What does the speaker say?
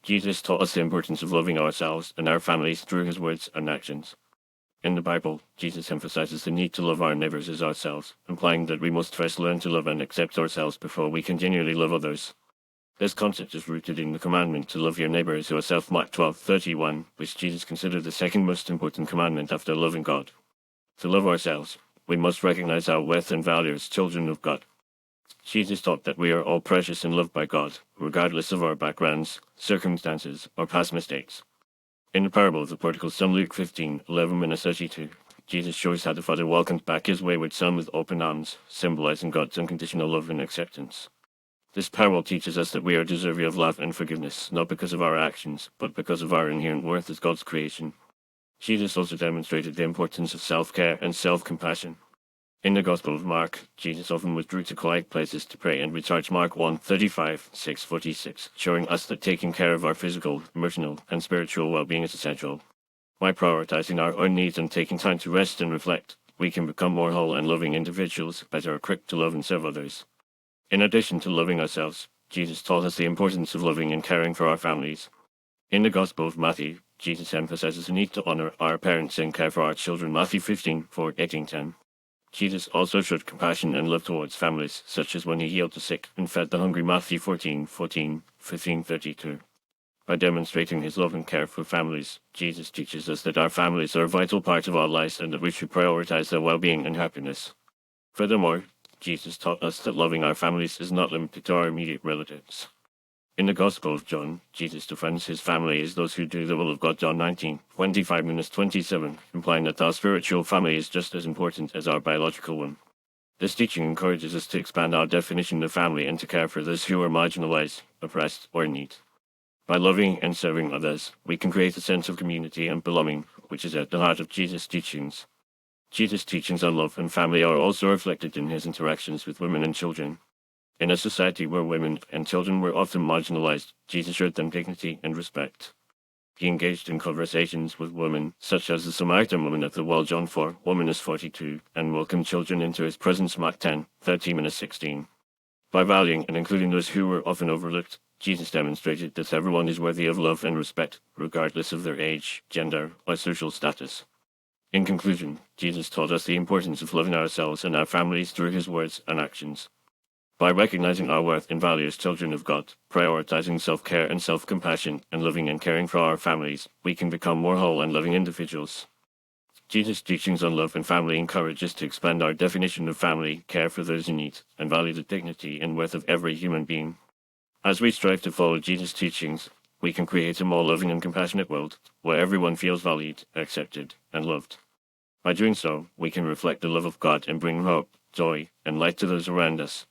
Jesus taught us the importance of loving ourselves and our families through his words and actions. In the Bible, Jesus emphasizes the need to love our neighbors as ourselves, implying that we must first learn to love and accept ourselves before we can genuinely love others. This concept is rooted in the commandment to love your neighbor as yourself, Mark 12:31, which Jesus considered the second most important commandment after loving God. To love ourselves, we must recognize our worth and value as children of God. Jesus taught that we are all precious and loved by God, regardless of our backgrounds, circumstances, or past mistakes. In the parable of the prodigal son, Luke 15:11-32, Jesus shows how the father welcomed back his wayward son with open arms, symbolizing God's unconditional love and acceptance. This parable teaches us that we are deserving of love and forgiveness, not because of our actions, but because of our inherent worth as God's creation. Jesus also demonstrated the importance of self-care and self-compassion. In the Gospel of Mark, Jesus often withdrew to quiet places to pray and recharge. Mark 1:35-46, showing us that taking care of our physical, emotional, and spiritual well-being is essential. By prioritizing our own needs and taking time to rest and reflect, we can become more whole and loving individuals, better equipped to love and serve others. In addition to loving ourselves, Jesus taught us the importance of loving and caring for our families. In the Gospel of Matthew, Jesus emphasizes the need to honor our parents and care for our children. Matthew 15:18-10. Jesus also showed compassion and love towards families, such as when he healed the sick and fed the hungry. Matthew 14:15-32. By demonstrating his love and care for families, Jesus teaches us that our families are a vital part of our lives and that we should prioritize their well-being and happiness. Furthermore, Jesus taught us that loving our families is not limited to our immediate relatives. In the Gospel of John, Jesus defines his family as those who do the will of God. John 19:25-27, implying that our spiritual family is just as important as our biological one. This teaching encourages us to expand our definition of family and to care for those who are marginalized, oppressed, or in need. By loving and serving others, we can create a sense of community and belonging, which is at the heart of Jesus' teachings. Jesus' teachings on love and family are also reflected in his interactions with women and children. In a society where women and children were often marginalized, Jesus showed them dignity and respect. He engaged in conversations with women, such as the Samaritan woman at the well, John 4:1-42, and welcomed children into his presence, Mark 10:13-16. By valuing and including those who were often overlooked, Jesus demonstrated that everyone is worthy of love and respect, regardless of their age, gender, or social status. In conclusion, Jesus taught us the importance of loving ourselves and our families through his words and actions. By recognizing our worth and value as children of God, prioritizing self-care and self-compassion, and loving and caring for our families, we can become more whole and loving individuals. Jesus' teachings on love and family encourage us to expand our definition of family, care for those in need, and value the dignity and worth of every human being. As we strive to follow Jesus' teachings, we can create a more loving and compassionate world, where everyone feels valued, accepted, and loved. By doing so, we can reflect the love of God and bring hope, joy, and light to those around us.